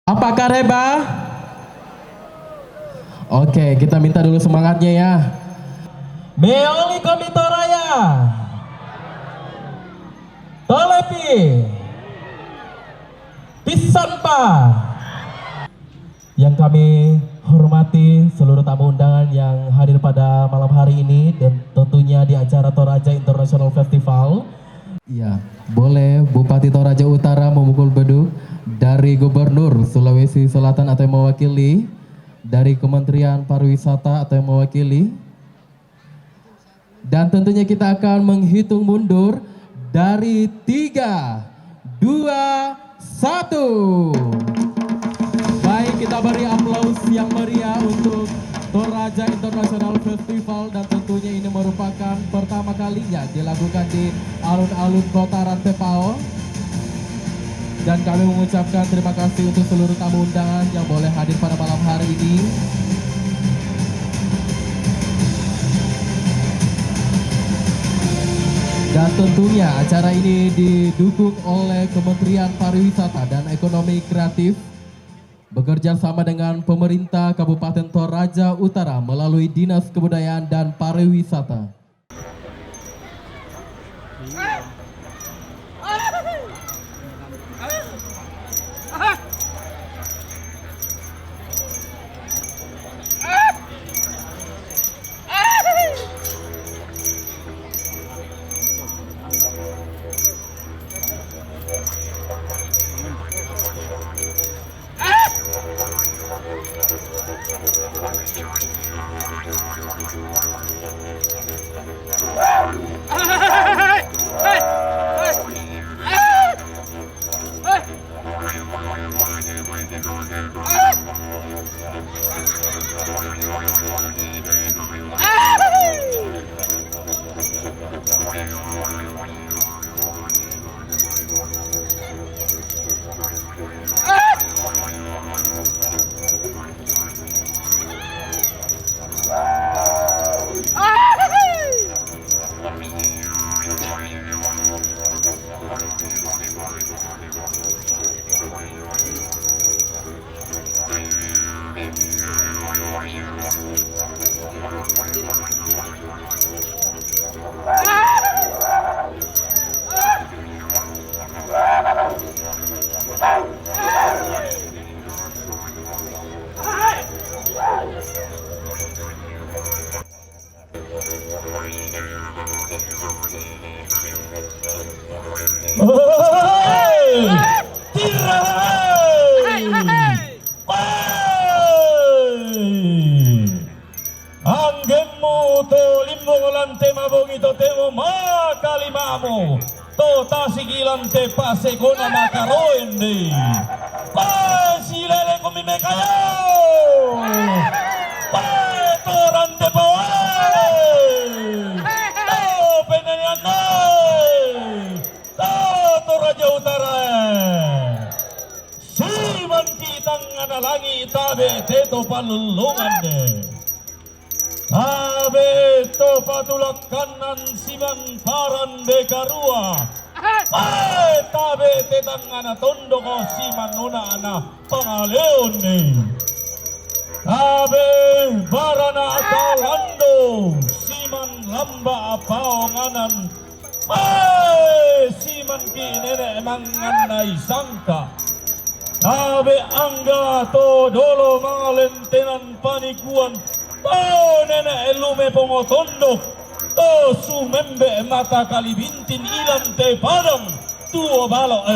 Apakah Reba? Oke, kita minta dulu semangatnya ya. Meoli Komito Raya, Tolepi, Pisanpa, yang kami hormati seluruh tamu undangan yang hadir pada malam hari ini dan tentunya di acara Toraja International Festival. Iya, boleh Bupati Toraja Utara memukul beduk, dari Gubernur Sulawesi Selatan atau yang mewakili, dari Kementerian Pariwisata atau yang mewakili, dan tentunya kita akan menghitung mundur dari 3, 2, 1. Baik, kita beri aplaus yang meriah untuk Toraja International Festival, dan tentunya ini merupakan pertama kalinya dilakukan di alun-alun Kota Rantepao. Dan kami mengucapkan terima kasih untuk seluruh tamu undangan yang boleh hadir pada malam hari ini. Dan tentunya acara ini didukung oleh Kementerian Pariwisata dan Ekonomi Kreatif bekerja sama dengan pemerintah Kabupaten Toraja Utara melalui Dinas Kebudayaan dan Pariwisata. Te pase con la macaroende. Pasilele con mi mecayo. Torante poe. Peneniane. Toraja Utara. Siman kitang analangi tabe teto palulungan. Tabe to patulak kanan siman paran de karua. Tabe tetang ana tondo ko si manuna ana pangaleon ni. Tabe barana atalando si man lamba apaonganan. Si man kinene manganay sangka. Tabe angga to dolo mangalentenan panikuan. Nene elume pongotondo. Sumembe mata kalibintin ilang te padang tuo balo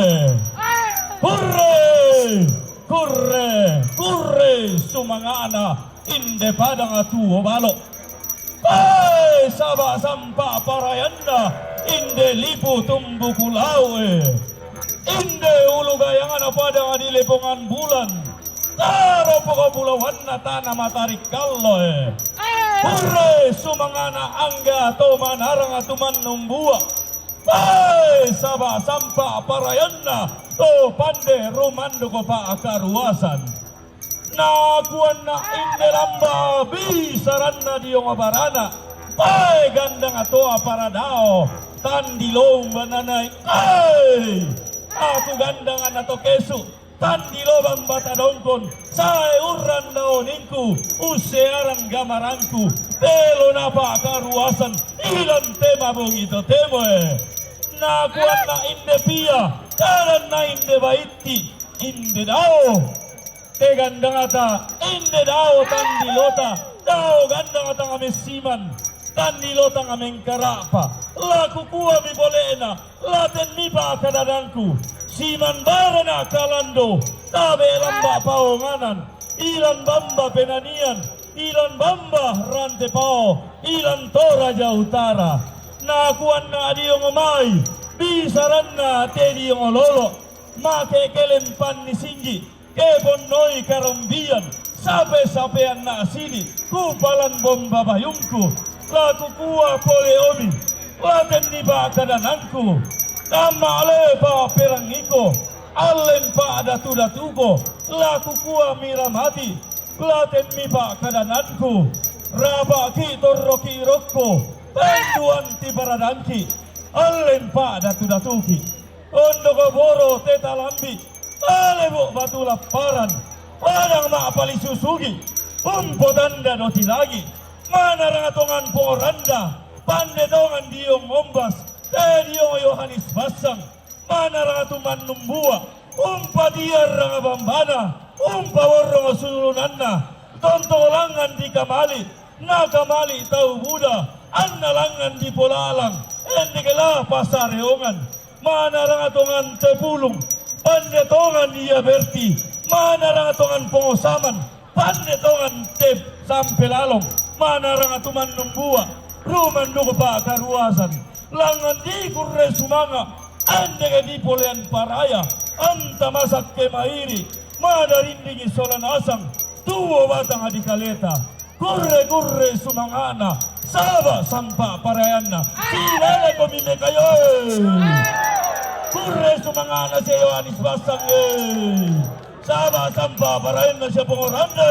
Kurre! Kurre! Kurre! Sumangana inde padang tuo balo. Saba sampa parayanda inde lipu tumbu kulau Inde ulugayangan padang adilepongan bulan. Taro poko bulawan na tanah matarik kallo Hurre sumangana angga to manarang atuman numbua. Saba sampa parayana to pande rumando ko pa akaruasan. Na kuan na inde lamba bisaran na diyong abarana. Gandang ato aparadao tandilong bananay. Aku gandangan ato kesu tandi lobang bata dongkon sae urran daoninku usearan gamaranku pelo napa karuasan ilan tema bongito temoe na kuan na inde pia karan na inde baiti inde dao te gandangata inde dao tandi lota dao gandangata ngamesiman tandi lota ngamengkarapa laku kuwa mi bolena laten mi pa kadadanku siman barana kalando tabe lamba paonganan ilan bamba penanian ilan bamba rante pao ilan toraja utara na kuan na adiong omai bisaran na tedi yung lolo make kelen pan ni singgi kebon noi karambian sape-sapean na asili kupalan bomba bayungku laku kuwa pole omi laten ni ba kadananku nama lepa perangiko allen pa datu-datuko laku kuwa miramati laten mi pa kadananku raba ki torroki rokko penduan ti baradanki allen pa datu-datuki ondoko boro teta lambi alebo batu laparan padang ma pali susugi umpotanda doti lagi mana rangatongan poranda pandetongan diong ombas Diong Yohanes Basang mana rangatuman numbua umpa diar rangabambana umpa warong sulunanna tontolangan di kamali na kamali tau buda annalangan di polalang endikela pasareongan mana rangatongan tepulung pandetongan ia berti mana rangatongan pongosaman pandetongan tep sampelalong mana rangatuman numbua ruman duko pa karuasan langan di kurre sumanga ande ke di polean paraya anta masak ke mairi madarindigi solan asang tuwo batang adikaleta kurre sumangana saba sampa parayanna silale ko mime kayo kurre sumangana si Yohanes Basang saba sampa parayanna siya pengorande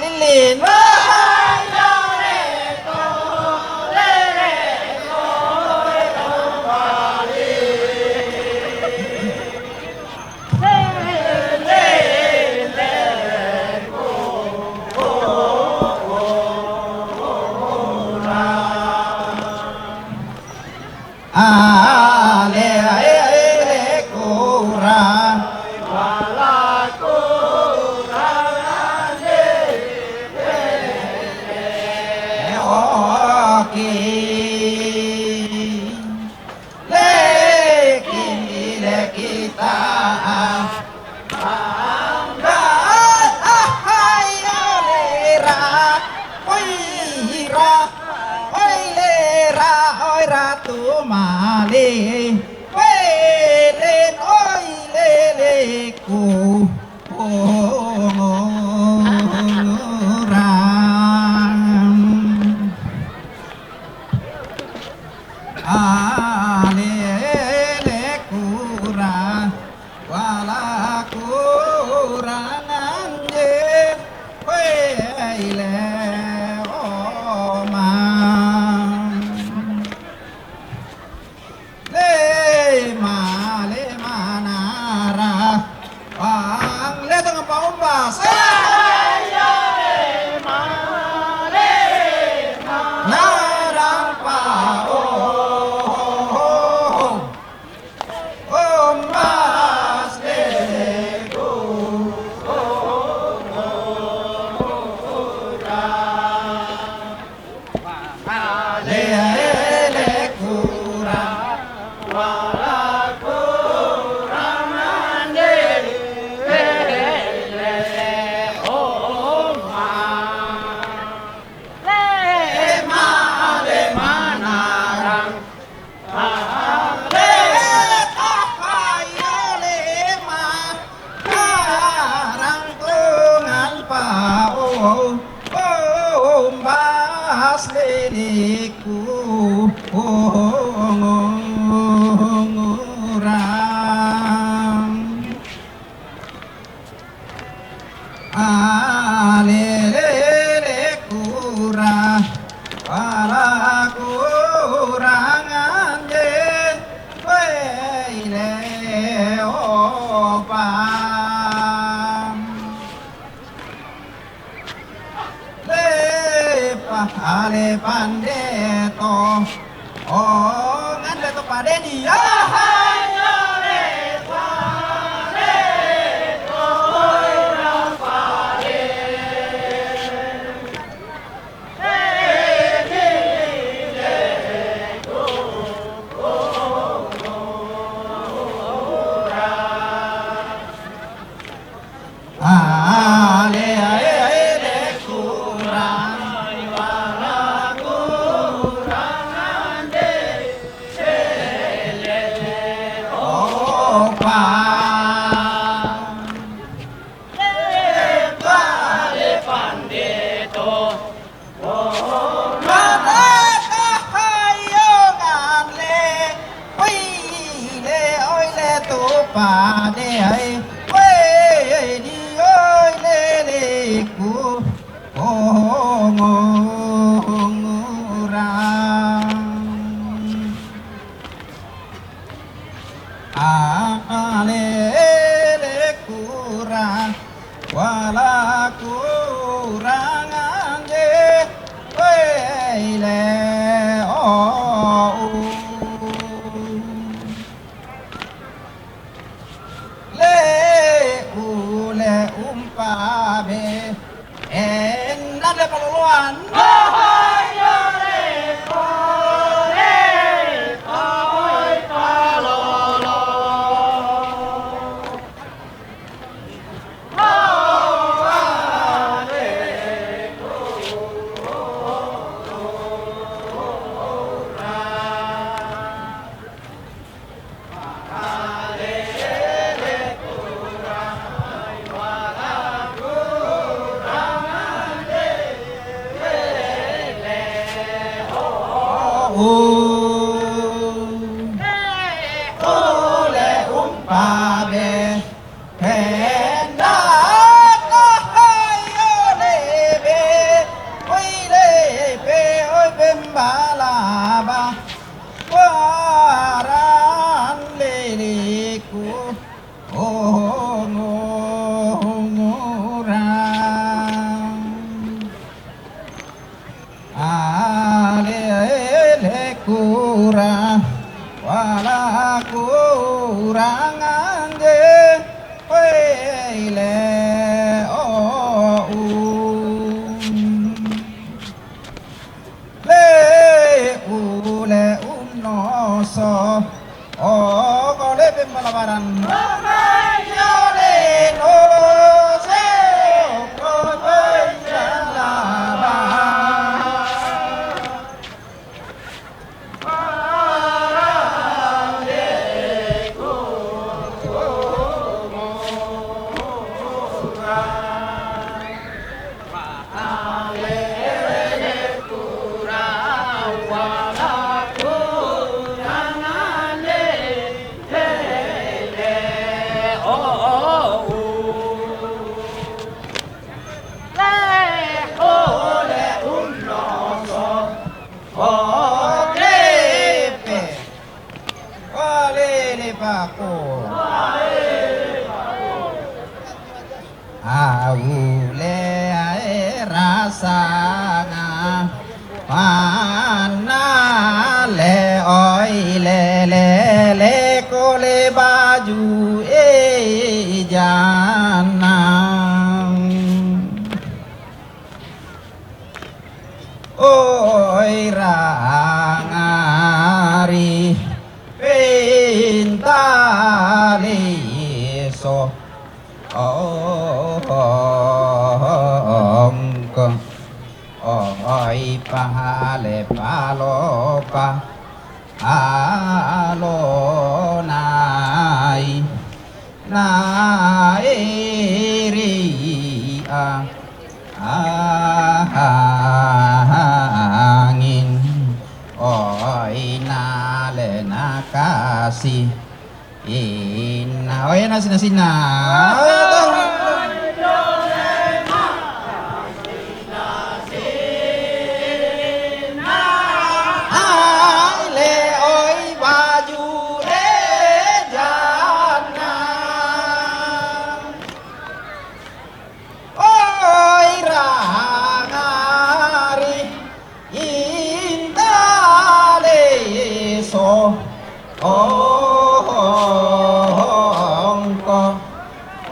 lilin. Ale ale kurang wala kurang oke le kita banggaan lera oi lera oi ratu male len oi leleku orang ale kurang wala kurangan je le omang le manara wang le tengah paumbas narang pao ombas leku le kurang wala kurangan le manarang le tahayo le manarang tungan pao ombas leliku ngurang alele kurang wala kurangan je weile opam le pahale pandeto oh ngande to padeni ale kurang wala kurangan de opa le pandito hayo ngale oi le tu pa de ai di oi le ku ngurang ale kurang wala kurangan je weile le umpabe nade paluluan ole umpabe hendak ayo le kabaran. Yole no seo koi jalaba. Aule rasanga mana le oi le kole baju janang oi rangari pintali so oi pahale palopa alo nai ri angin oi nale nakasi ina oi nasina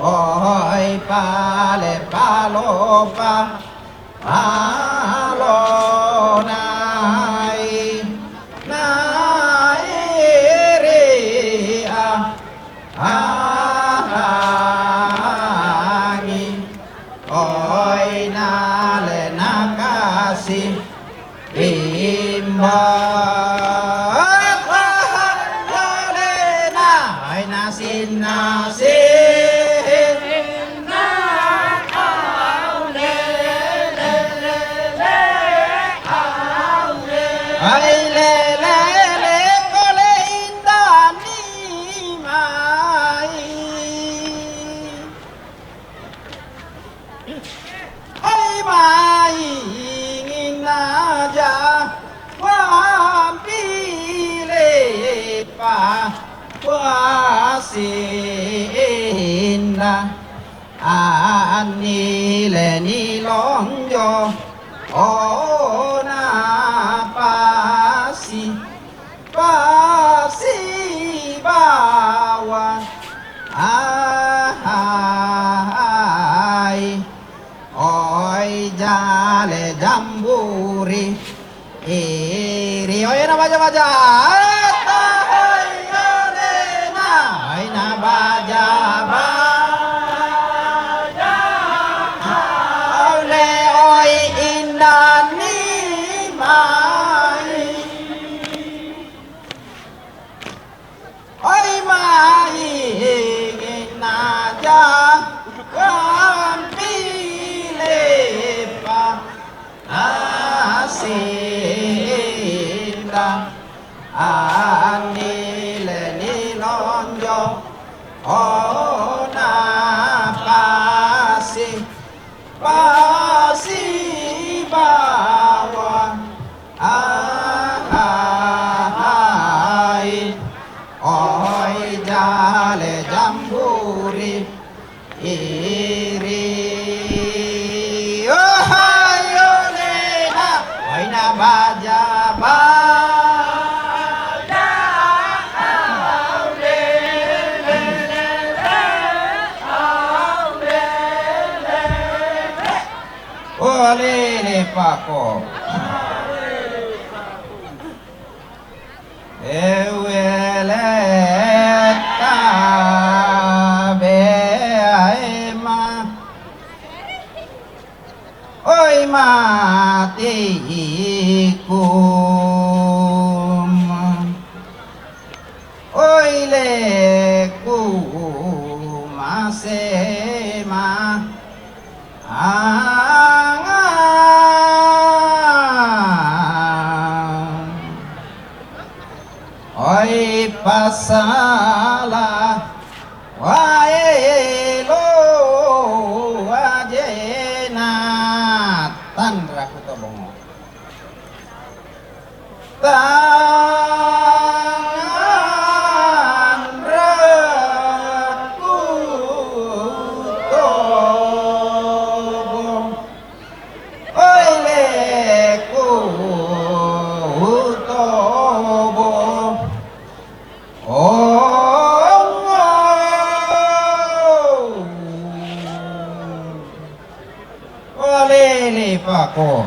oi pale palopa alo nai ri angin oi nale nakasi imba nasin ai le kole indani mai ai mai ingin aja wampile pa wasinda anile ni lonjo ona pasi bawa ai oi jale jamburi iri oi na baja baja aule oi indani mai oi mai naja kampile pa asinda anile nilonjo ona pasi bawa ai oi jale jamburi iri oh ayo lena oi na baja Oleh Pako Ewele oi pasala wae lo ajena tandra kutobongo tandra kutobong oi le kutobong Walele pako.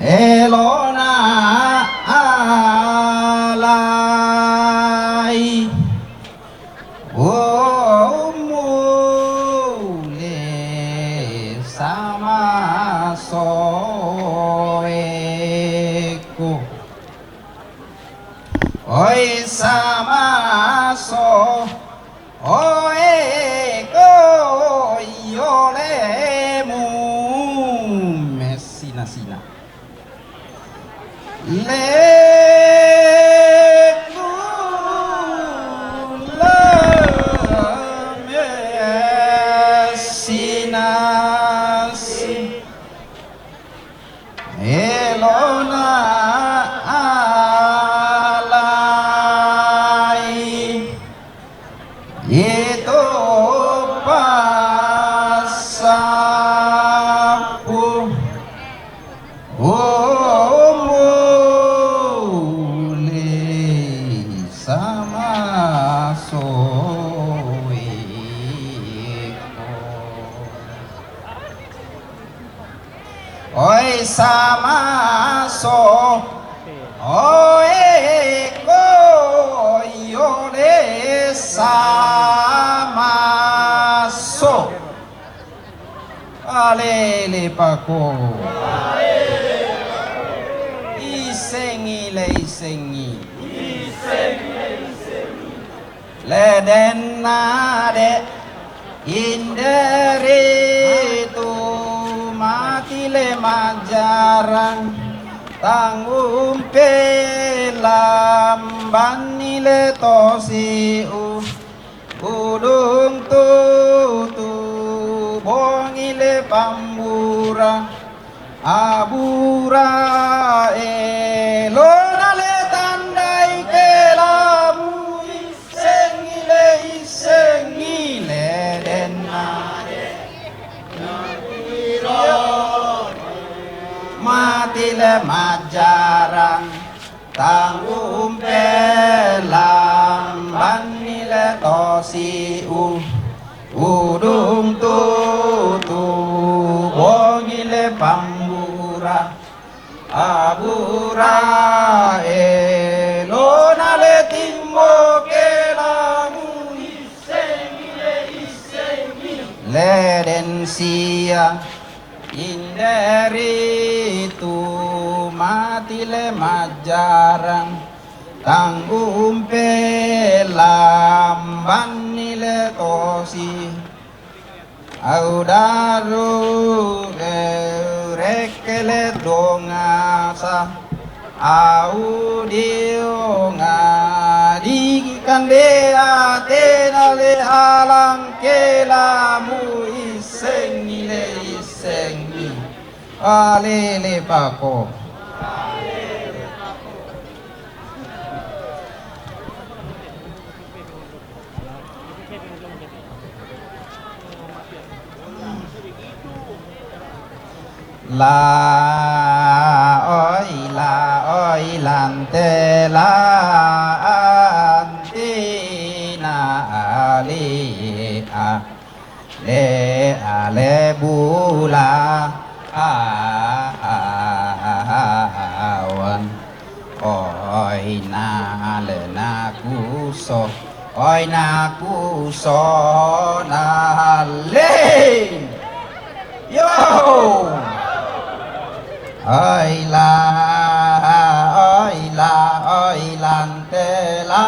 Elona alai mule sama soeku oi sama so oeko yolemu mesina sina Elona alai itu pasapu mule sama soeko oi sama so oeko yole sama so alele pako isengi le isengi leden nade inderitu mati le majarang tanggung pelamban nile tosiu udung tutu bongile pambura abura elona le tandai kelamu isengile denare mati le majarang tanggung pelamban nile tosiu udung tutu bongile pambura abura elona le timmo kelamu isengi leden sia inderitu mati le majarang tanggung pelamban nile tosi audaru rekele dongasa audio ngadi kande atenale halang kelamu isengile isengi alele pako la oi lante la antina ali a le ale bula awan oi na le na kuso oi na kuso na le yo oi la antela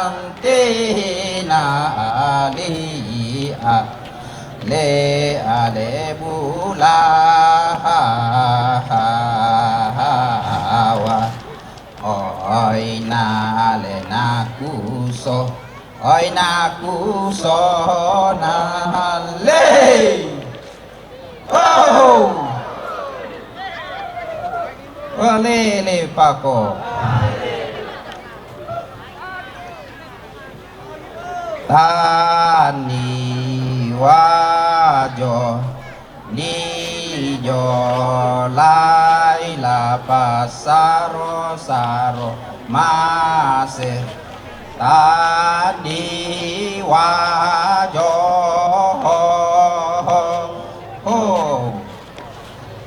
antina alia le ale bula hawa oi na le nakuso oi nakuso na le oh lele pako tani wajo ni jo lai la pasaro saro mase tani wajo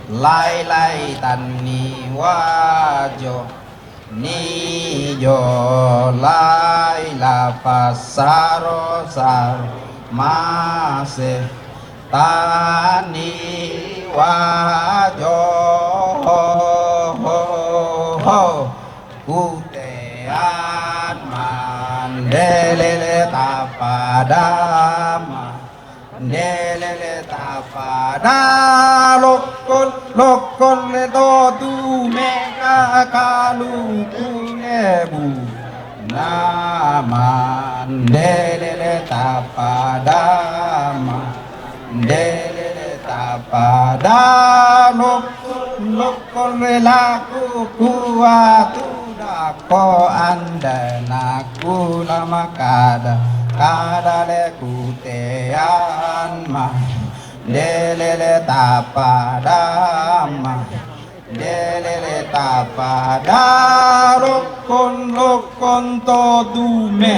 lai lai tani wajo ni jo lai la pasaro saro mase tani wajo kutean mandelele tapadama delele tapada lokon le do tu meka kalu kunebu naman delele tapadama delele tapada lokon le laku kuatu dako anda naku lama kada le kutean ma delele tapadama delele tapada lokon to dume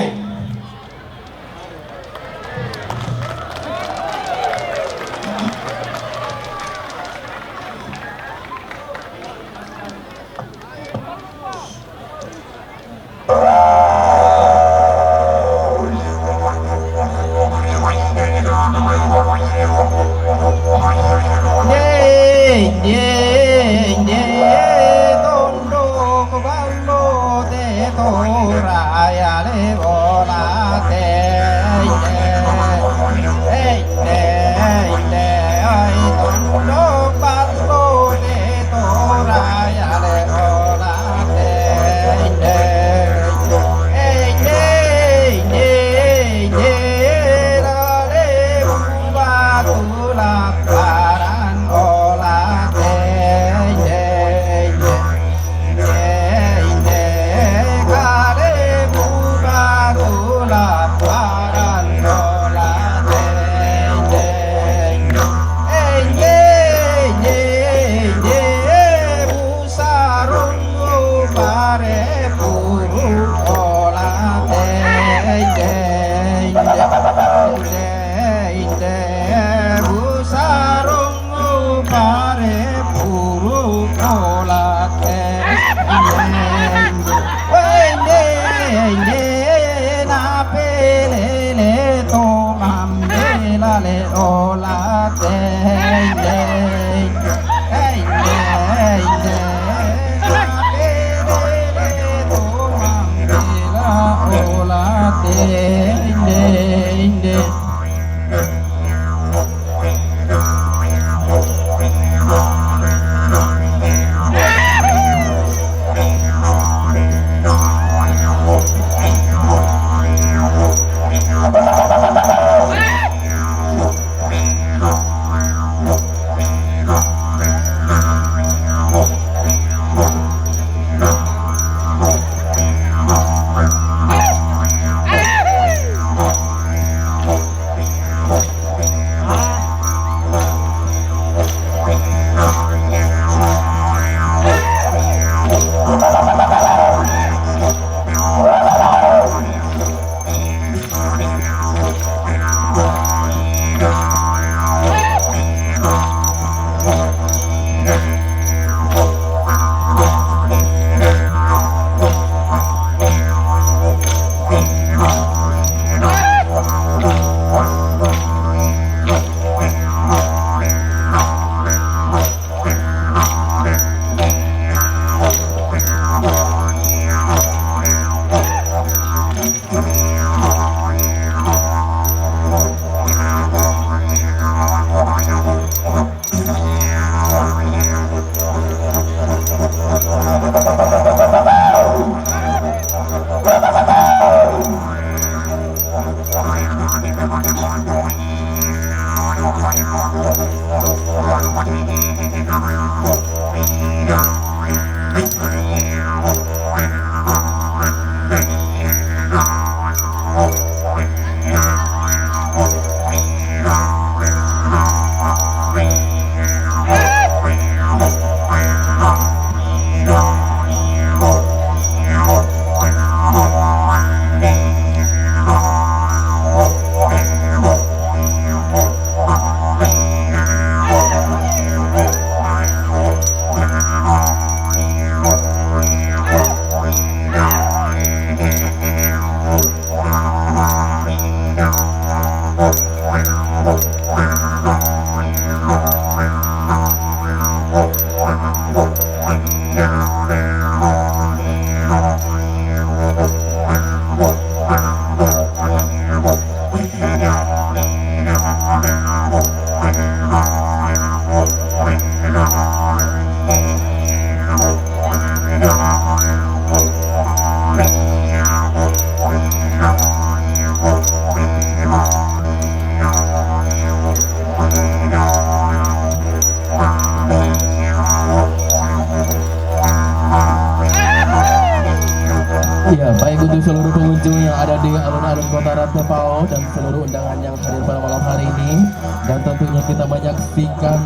Ya, baik untuk seluruh pengunjung yang ada di alun-alun Kota Ratepao dan seluruh undangan yang hadir pada malam hari ini, dan tentunya kita menyaksikan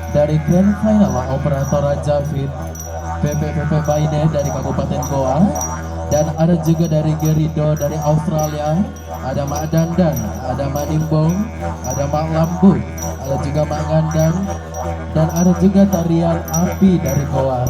dari Grand Final Operator Raja Fit PPPP Baine dari Kabupaten Goa, dan ada juga dari Gerido dari Australia, ada Mak Dandan, ada Mak Nimbong, ada Mak Lambut, ada juga Mak Ngandang, dan ada juga tarian api dari Goa.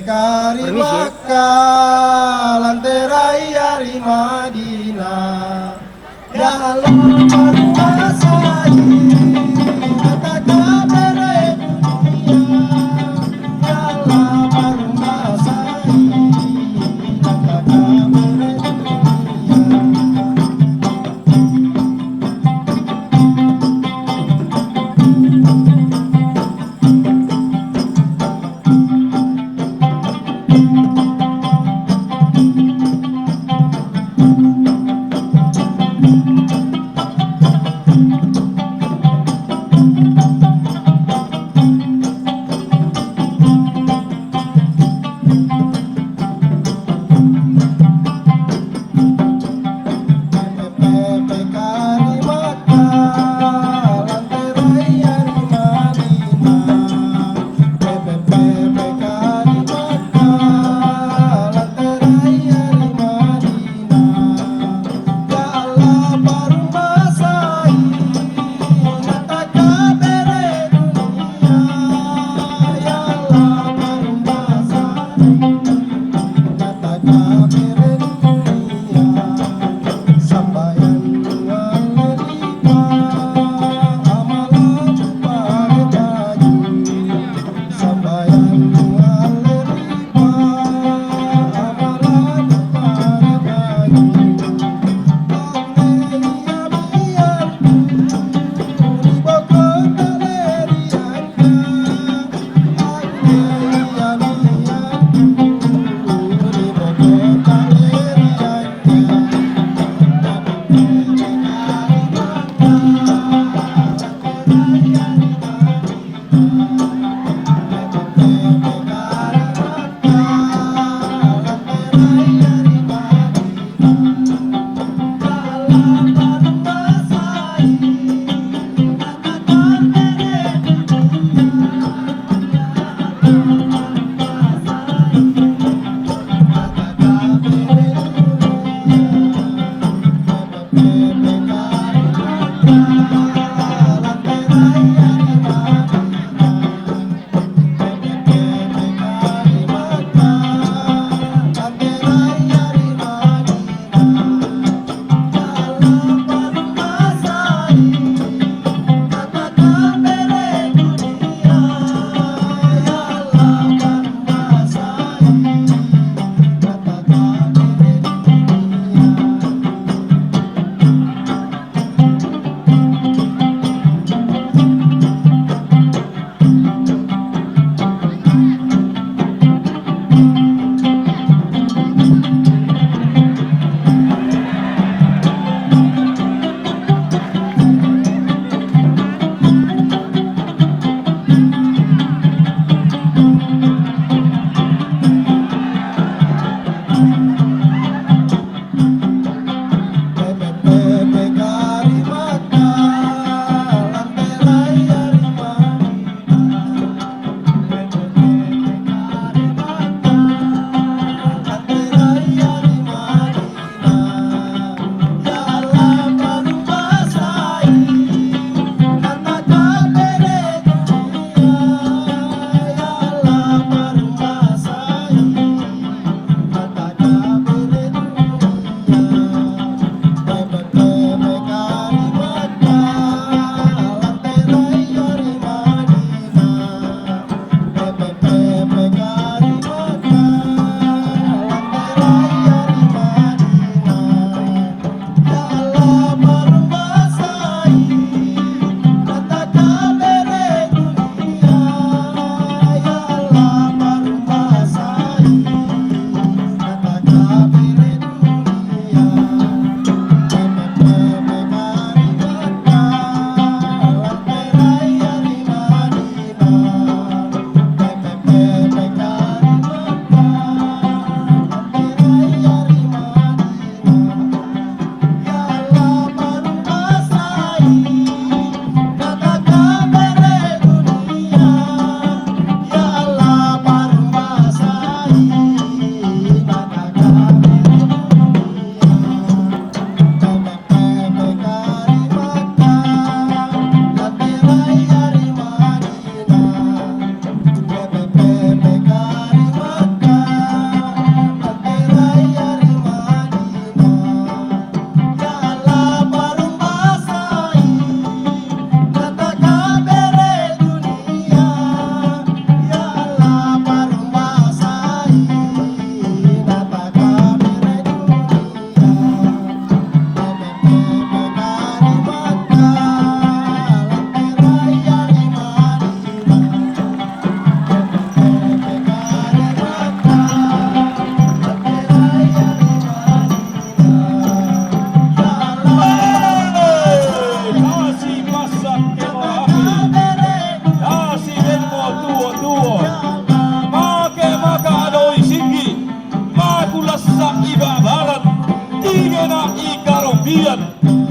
Kari Makkah lanterai hari Madinah. Ya Allah menguasai kata kabare dunia. Ya Allah menguasai kata kabare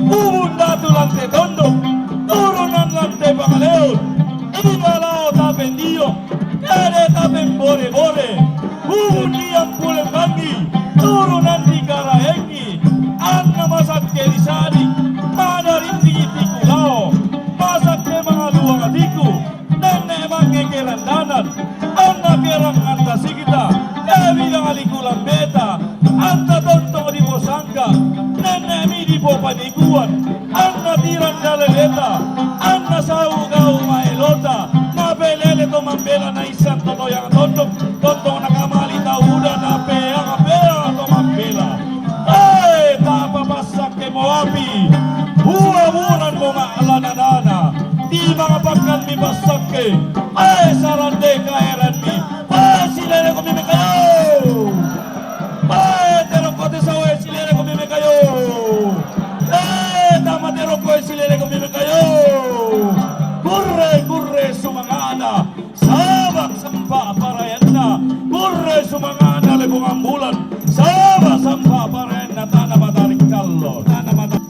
Ubun datu lantai tondok, turunan lantai Pangaleon, Igalao tapen dio, kade tapen bore-bore, ubun diam pulen bangi, turunan di Karaengi, anna masak kelisadi, mana rinti-rinti kulao, masak ke mga luang adiku, nenek mangekelan danan, anna kerang anta sigita, bilang alikulan beta, anta tontong di posangka, nenek mi di popanikuan, anna tirang daleleta, anna sau gau maelota, mabelele to mambela na isang toto yang tontong nakamali tauda na peang to mambela. Papapasak ke Moabi, buah-buahan mo maalanadana, di mga pakan mi basak ke, sarande kairan mi, silere ko mimi kayo, terok kote sawe silere ko mimi kayo, tama terok ko silere ko mimi kayo, kurre sumangana, sabak sampa parayan na, kurre sumangana lebong ambulan, sabak sampa parayan na tanah matarik kallo, tanah matarik.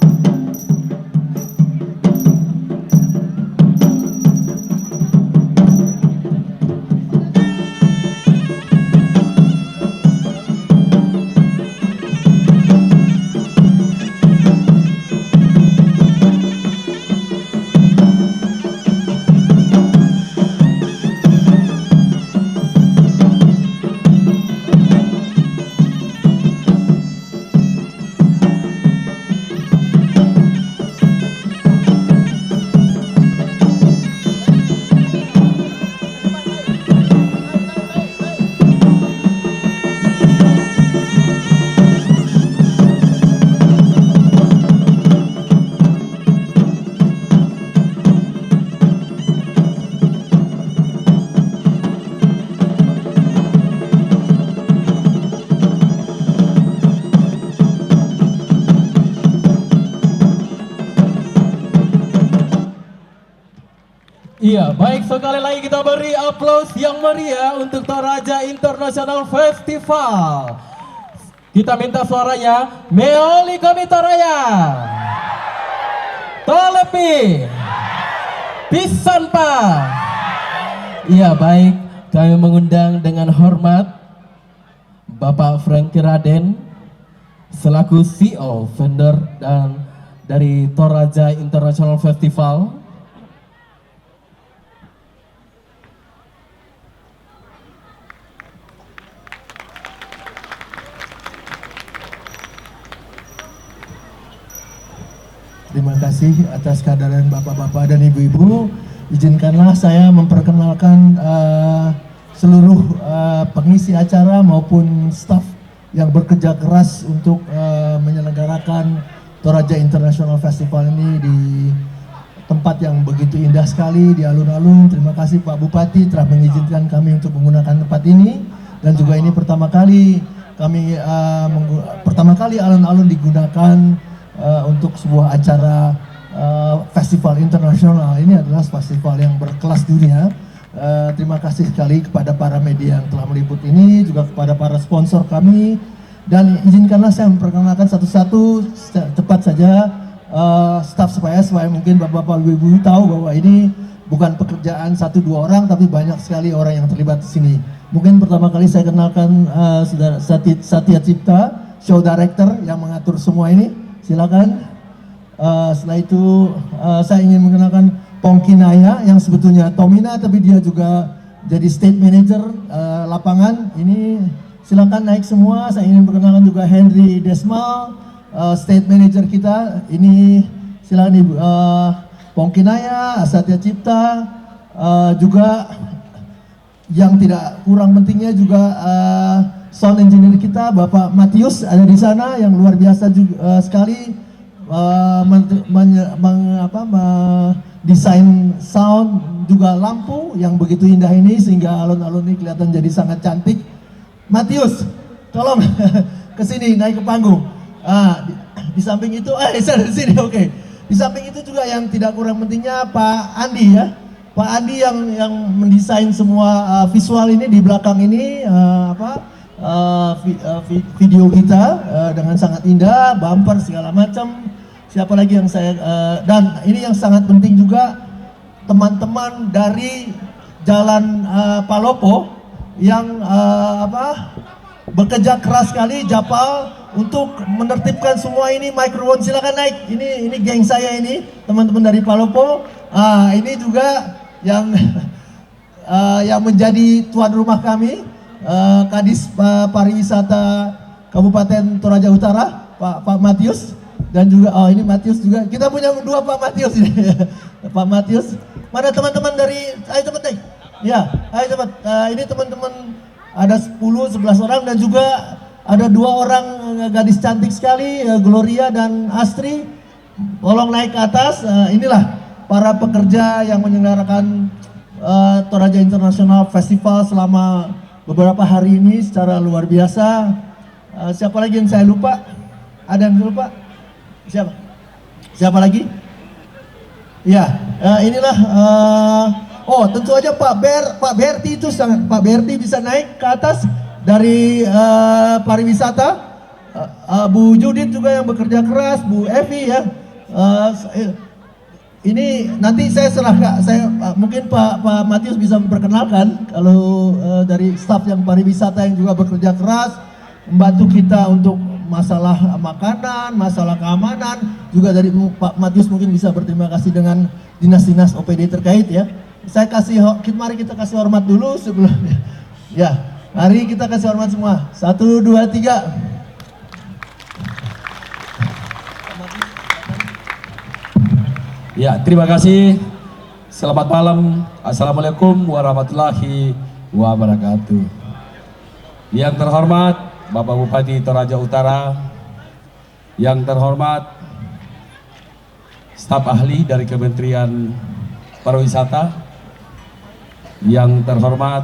Iya, baik, sekali lagi kita beri aplaus yang meriah untuk Toraja International Festival. Kita minta suaranya, Meoli kami Toraya, Tolepi, Pisanpa. Iya, baik, kami mengundang dengan hormat Bapak Franky Raden selaku CEO vendor dan dari Toraja International Festival. Terima kasih atas kehadiran bapak-bapak dan ibu-ibu. Izinkanlah saya memperkenalkan seluruh pengisi acara maupun staf yang bekerja keras untuk menyelenggarakan Toraja International Festival ini di tempat yang begitu indah sekali di alun-alun. Terima kasih Pak Bupati telah mengizinkan kami untuk menggunakan tempat ini, dan juga ini pertama kali alun-alun digunakan untuk sebuah acara festival internasional. Ini adalah festival yang berkelas dunia. Terima kasih sekali kepada para media yang telah meliput ini, juga kepada para sponsor kami, dan izinkanlah saya memperkenalkan satu-satu cepat saja staf supaya mungkin bapak-bapak ibu-ibu tahu bahwa ini bukan pekerjaan 1-2 orang, tapi banyak sekali orang yang terlibat di sini. Mungkin pertama kali saya kenalkan Saudara Satya Cipta, show director yang mengatur semua ini. Silakan. Setelah itu saya ingin mengenalkan Pongki Naya yang sebetulnya Tomina, tapi dia juga jadi state manager lapangan. Ini silakan naik semua. Saya ingin perkenalkan juga Henry Desmal, state manager kita. Ini silakan Ibu Pongki Naya, Satya Cipta, juga yang tidak kurang pentingnya juga sound engineer kita Bapak Matius ada di sana yang luar biasa juga sekali desain sound juga lampu yang begitu indah ini sehingga alun-alun ini kelihatan jadi sangat cantik. Matius, tolong ke sini naik ke panggung. Di samping itu di sini oke. Di samping itu juga yang tidak kurang pentingnya Pak Andi ya. Pak Andi yang mendesain semua visual ini di belakang ini video kita dengan sangat indah, bumper segala macam. siapa lagi yang saya dan ini yang sangat penting juga, teman-teman dari Jalan Palopo yang bekerja keras sekali, Japal, untuk menertibkan semua ini. Microphone silakan naik. Ini geng saya ini, teman-teman dari Palopo. Ini juga yang yang menjadi tuan rumah kami, Kadis Pariwisata Kabupaten Toraja Utara, Pak Matius, dan juga ini Matius juga. Kita punya dua Pak Matius ini. Pak Matius. Mana teman-teman dari, ayo cepat naik. Ya, ayo cepat. Ini teman-teman ada 10-11 orang, dan juga ada 2 orang gadis cantik sekali, Gloria dan Astri. Tolong naik ke atas. Inilah para pekerja yang menyelenggarakan Toraja International Festival selama beberapa hari ini secara luar biasa. Siapa lagi yang saya lupa? Ada yang lupa? Siapa? Siapa lagi? Ya, inilah. Tentu aja Pak Berti itu Pak Berti bisa naik ke atas dari pariwisata. Bu Judit juga yang bekerja keras, Bu Evi ya. Ini nanti saya serahkan, mungkin Pak Matius bisa memperkenalkan kalau dari staf yang pariwisata yang juga bekerja keras membantu kita untuk masalah makanan, masalah keamanan. Juga dari Pak Matius mungkin bisa berterima kasih dengan dinas-dinas OPD terkait ya. Mari kita kasih hormat dulu sebelumnya. Ya, mari kita kasih hormat semua. 1, 2, 3. Ya, terima kasih. Selamat malam. Assalamualaikum warahmatullahi wabarakatuh. Yang terhormat Bapak Bupati Toraja Utara, yang terhormat staf ahli dari Kementerian Pariwisata, yang terhormat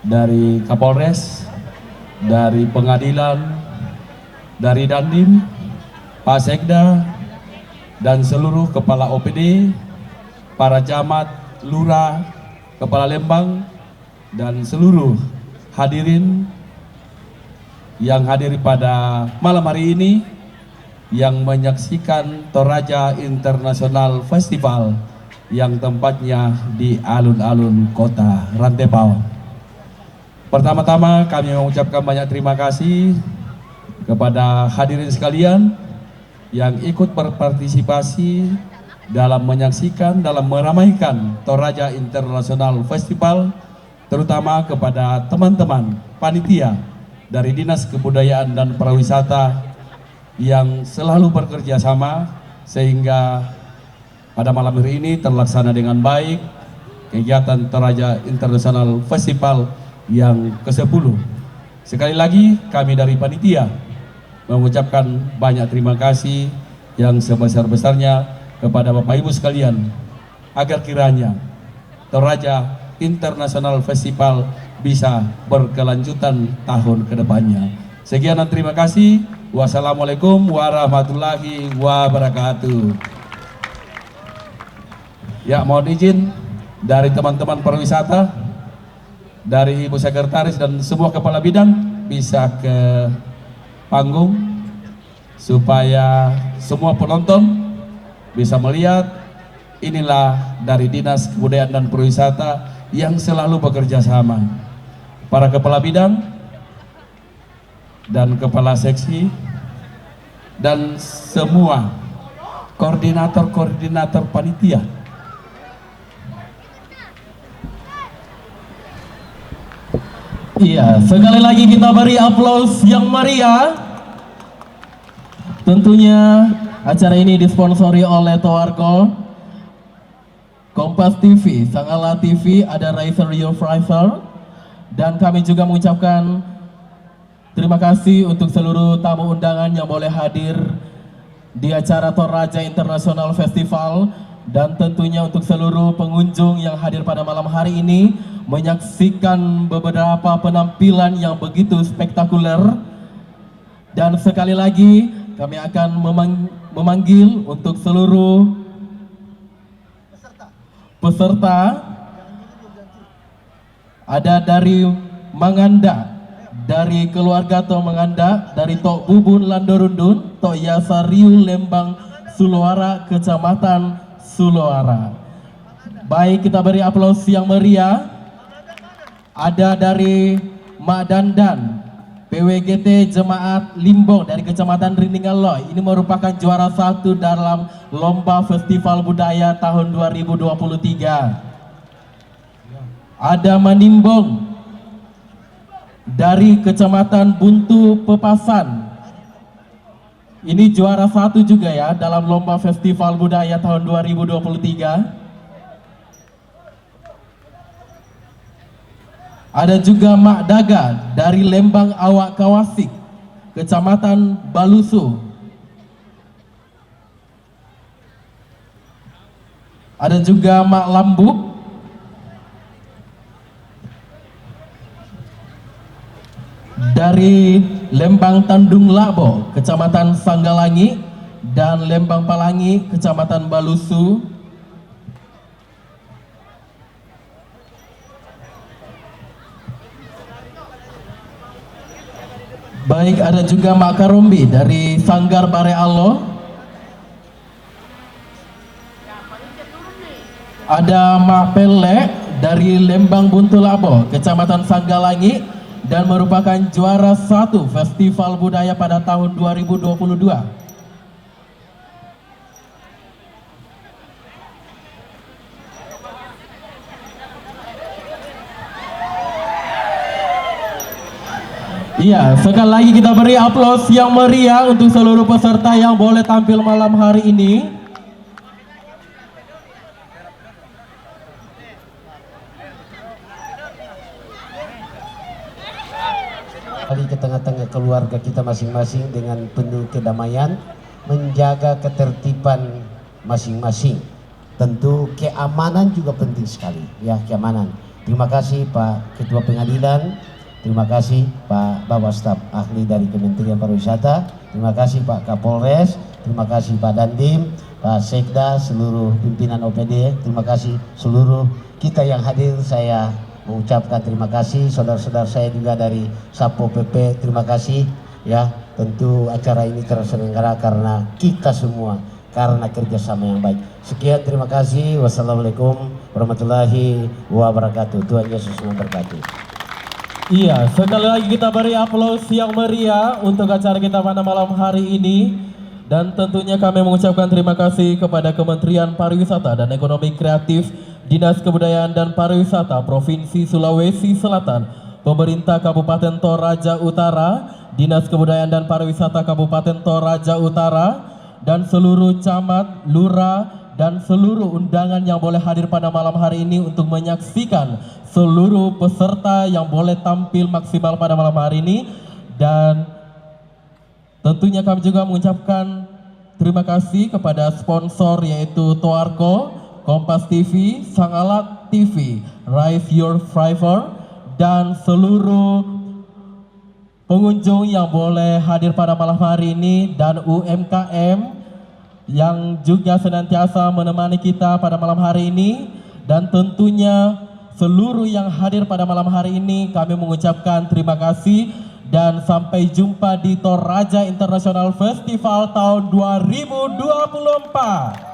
dari Kapolres, dari Pengadilan, dari Dandim, Pak Sekda, dan seluruh kepala OPD, para camat, lurah, kepala Lembang, dan seluruh hadirin yang hadir pada malam hari ini yang menyaksikan Toraja International Festival yang tempatnya di alun-alun kota Rantepao. Pertama-tama kami mengucapkan banyak terima kasih kepada hadirin sekalian yang ikut berpartisipasi dalam menyaksikan, dalam meramaikan Toraja International Festival, terutama kepada teman-teman panitia dari Dinas Kebudayaan dan Pariwisata yang selalu bekerja sama sehingga pada malam hari ini terlaksana dengan baik kegiatan Toraja International Festival yang ke-10. Sekali lagi kami dari panitia mengucapkan banyak terima kasih yang sebesar-besarnya kepada Bapak Ibu sekalian agar kiranya Toraja International Festival bisa berkelanjutan tahun ke depannya. Sekian dan terima kasih. Wassalamualaikum warahmatullahi wabarakatuh. Ya, mohon izin dari teman-teman pariwisata, dari Ibu Sekretaris dan semua kepala bidang bisa ke panggung supaya semua penonton bisa melihat. Inilah dari Dinas Kebudayaan dan Pariwisata yang selalu bekerja sama. Para kepala bidang dan kepala seksi dan semua koordinator-koordinator panitia. Iya, sekali lagi kita beri aplaus yang meriah. Tentunya acara ini disponsori oleh Toarco, Kompas TV, Sangala TV, ada Racer Your Fraser, dan kami juga mengucapkan terima kasih untuk seluruh tamu undangan yang boleh hadir di acara Toraja International Festival, dan tentunya untuk seluruh pengunjung yang hadir pada malam hari ini menyaksikan beberapa penampilan yang begitu spektakuler. Dan sekali lagi kami akan memanggil untuk seluruh peserta, ada dari Manganda, dari keluarga Tok Menganda, dari Tok Bubun Landorundun, Tok Yasariu Lembang Suloara, Kecamatan Suloara. Baik, kita beri aplaus yang meriah. Ada dari Mak Dandan, PWGT Jemaat Limbong dari Kecamatan Riningaloy. Ini merupakan juara 1 dalam Lomba Festival Budaya tahun 2023. Ada Manimbong dari Kecamatan Buntu Pepasan. Ini juara 1 juga ya dalam Lomba Festival Budaya tahun 2023. Ada juga Mak Daga dari Lembang Awak Kawasik, Kecamatan Balusu. Ada juga Mak Lambuk dari Lembang Tandung Labo, Kecamatan Sanggalangi, dan Lembang Palangi, Kecamatan Balusu. Baik, ada juga Mak Karombi dari Sanggar Bare Alo. Ada Mak Pelek dari Lembang Buntulabo, Kecamatan Sanggalangi, dan merupakan juara 1 Festival Budaya pada tahun 2022. Iya, sekali lagi kita beri aplaus yang meriah untuk seluruh peserta yang boleh tampil malam hari ini. Kali ke tengah-tengah keluarga kita masing-masing dengan penuh kedamaian, menjaga ketertiban masing-masing. Tentu keamanan juga penting sekali, ya, keamanan. Terima kasih Pak Ketua Pengadilan, terima kasih Pak Bapak Staf Ahli dari Kementerian Pariwisata, terima kasih Pak Kapolres, terima kasih Pak Dandim, Pak Sekda, seluruh pimpinan OPD, terima kasih seluruh kita yang hadir. Saya mengucapkan terima kasih saudara-saudara saya juga dari Sapo PP, terima kasih ya. Tentu acara ini terselenggara karena kita semua, karena kerjasama yang baik. Sekian, terima kasih. Wassalamualaikum warahmatullahi wabarakatuh. Tuhan Yesus memberkati. Iya, sekali lagi kita beri aplaus yang meriah untuk acara kita pada malam hari ini. Dan tentunya kami mengucapkan terima kasih kepada Kementerian Pariwisata dan Ekonomi Kreatif, Dinas Kebudayaan dan Pariwisata Provinsi Sulawesi Selatan, Pemerintah Kabupaten Toraja Utara, Dinas Kebudayaan dan Pariwisata Kabupaten Toraja Utara, dan seluruh camat, lurah, dan seluruh undangan yang boleh hadir pada malam hari ini untuk menyaksikan seluruh peserta yang boleh tampil maksimal pada malam hari ini. Dan tentunya kami juga mengucapkan terima kasih kepada sponsor yaitu Toarco, Kompas TV, Sangalat TV, Rise Your Fiver, dan seluruh pengunjung yang boleh hadir pada malam hari ini, dan UMKM yang juga senantiasa menemani kita pada malam hari ini. Dan tentunya seluruh yang hadir pada malam hari ini kami mengucapkan terima kasih. Dan sampai jumpa di Toraja International Festival tahun 2024.